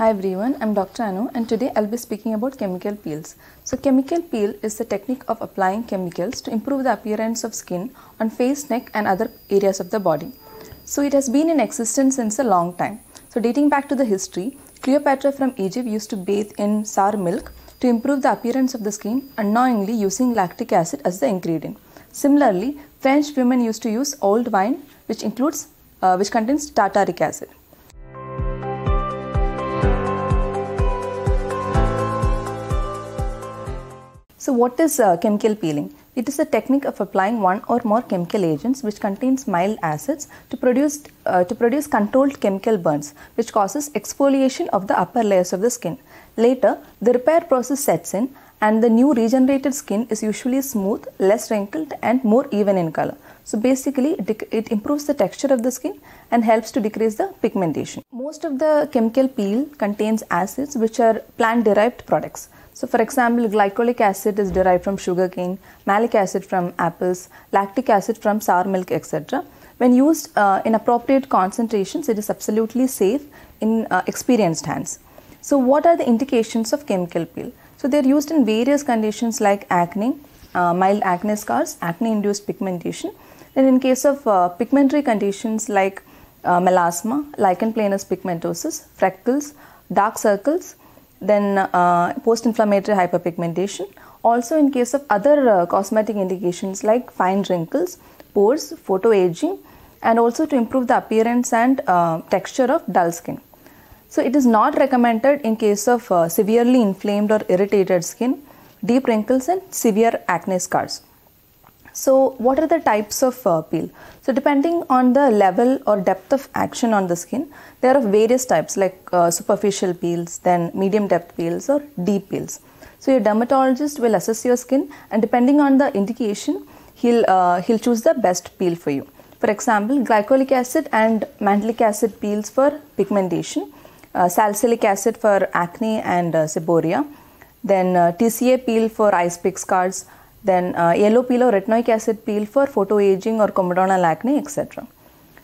Hi everyone, I'm Dr. Anu and today I'll be speaking about chemical peels. So chemical peel is the technique of applying chemicals to improve the appearance of skin on face, neck and other areas of the body. So it has been in existence since a long time. So dating back to the history, Cleopatra from Egypt used to bathe in sour milk to improve the appearance of the skin, unknowingly using lactic acid as the ingredient. Similarly, French women used to use old wine which contains tartaric acid. So what is chemical peeling? It is a technique of applying one or more chemical agents which contains mild acids to produce controlled chemical burns, which causes exfoliation of the upper layers of the skin. Later, the repair process sets in and the new regenerated skin is usually smooth, less wrinkled and more even in color. So basically, it improves the texture of the skin and helps to decrease the pigmentation. Most of the chemical peel contains acids which are plant-derived products. So for example, glycolic acid is derived from sugarcane, malic acid from apples, lactic acid from sour milk, etc. When used in appropriate concentrations, it is absolutely safe in experienced hands. So what are the indications of chemical peel? So they are used in various conditions like acne, mild acne scars, acne-induced pigmentation. Then in case of pigmentary conditions like melasma, lichen planus pigmentosus, freckles, dark circles, then post-inflammatory hyperpigmentation. Also in case of other cosmetic indications like fine wrinkles, pores, photoaging, and also to improve the appearance and texture of dull skin. So it is not recommended in case of severely inflamed or irritated skin, deep wrinkles and severe acne scars. So what are the types of peel? So depending on the level or depth of action on the skin, there are various types like superficial peels, then medium depth peels or deep peels. So your dermatologist will assess your skin and depending on the indication, he'll choose the best peel for you. For example, glycolic acid and mantelic acid peels for pigmentation, salicylic acid for acne and seborrhea, then TCA peel for ice pick scars, then yellow peel or retinoic acid peel for photoaging or comedonal acne, etc.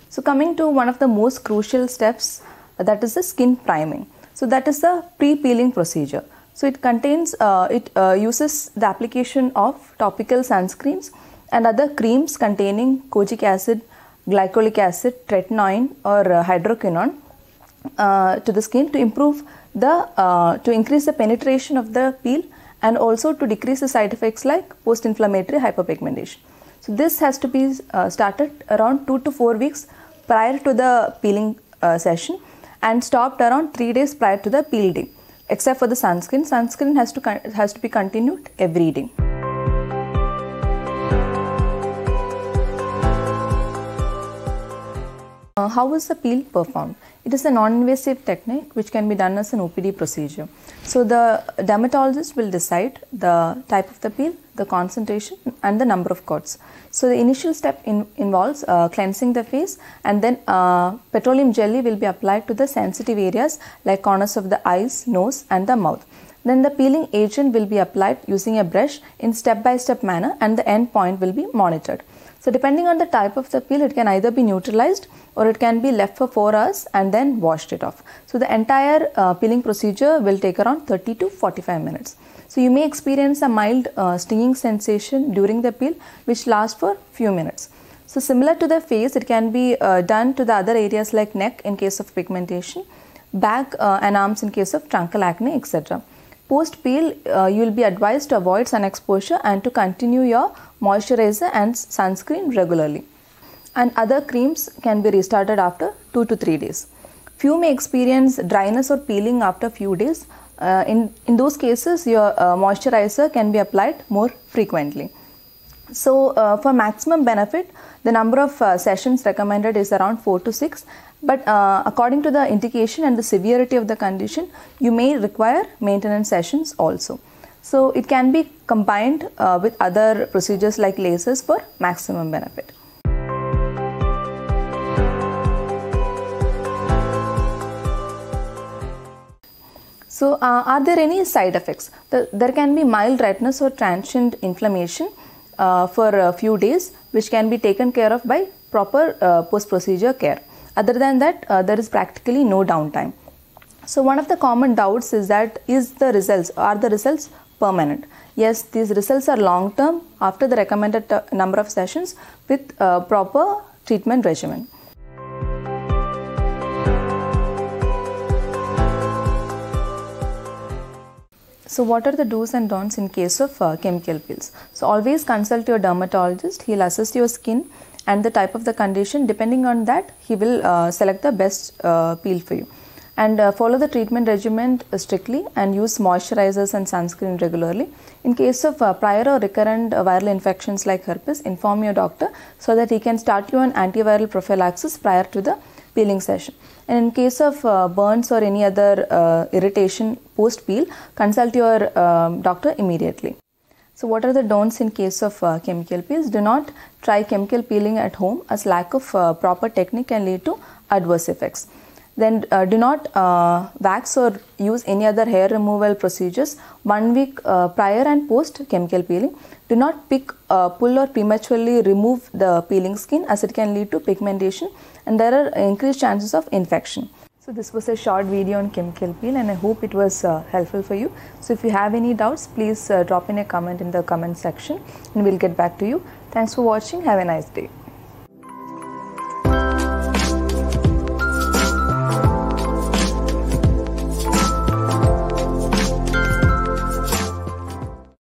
So coming to one of the most crucial steps, that is the skin priming. So that is the pre-peeling procedure. So it uses the application of topical sunscreens and other creams containing kojic acid, glycolic acid, tretinoin or hydroquinone to the skin to increase the penetration of the peel and also to decrease the side effects like post-inflammatory hyperpigmentation. So this has to be started around 2 to 4 weeks prior to the peeling session and stopped around 3 days prior to the peel day. Except for the sunscreen, sunscreen has to be continued every day. How is the peel performed? It is a non-invasive technique which can be done as an OPD procedure. So the dermatologist will decide the type of the peel, the concentration and the number of coats. So the initial step involves cleansing the face and then petroleum jelly will be applied to the sensitive areas like corners of the eyes, nose and the mouth. Then the peeling agent will be applied using a brush in step-by-step manner and the end point will be monitored. So depending on the type of the peel, it can either be neutralized or it can be left for 4 hours and then washed it off. So the entire peeling procedure will take around 30 to 45 minutes. So you may experience a mild stinging sensation during the peel which lasts for few minutes. So similar to the face, it can be done to the other areas like neck in case of pigmentation, back and arms in case of truncal acne, etc. Post peel, you will be advised to avoid sun exposure and to continue your moisturizer and sunscreen regularly. And other creams can be restarted after 2 to 3 days. Few may experience dryness or peeling after few days. In those cases, your moisturizer can be applied more frequently. So for maximum benefit, the number of sessions recommended is around 4 to 6. But according to the indication and the severity of the condition, you may require maintenance sessions also. So it can be combined with other procedures like lasers for maximum benefit. So are there any side effects? There can be mild redness or transient inflammation for a few days which can be taken care of by proper post-procedure care. Other than that, there is practically no downtime. So one of the common doubts is that are the results permanent? Yes, these results are long term after the recommended number of sessions with proper treatment regimen. So what are the do's and don'ts in case of chemical peels? So always consult your dermatologist. He'll assess your skin and the type of the condition. Depending on that, he will select the best peel for you. And follow the treatment regimen strictly and use moisturizers and sunscreen regularly. In case of prior or recurrent viral infections like herpes, inform your doctor so that he can start you on antiviral prophylaxis prior to the peeling session. And in case of burns or any other irritation post peel, consult your doctor immediately. So what are the don'ts in case of chemical peels? Do not try chemical peeling at home as lack of proper technique can lead to adverse effects. Then do not wax or use any other hair removal procedures 1 week prior and post chemical peeling. Do not pick, pull or prematurely remove the peeling skin as it can lead to pigmentation and there are increased chances of infection. So this was a short video on chemical peel and I hope it was helpful for you. So if you have any doubts, please drop in a comment in the comment section and we'll get back to you. Thanks for watching. Have a nice day.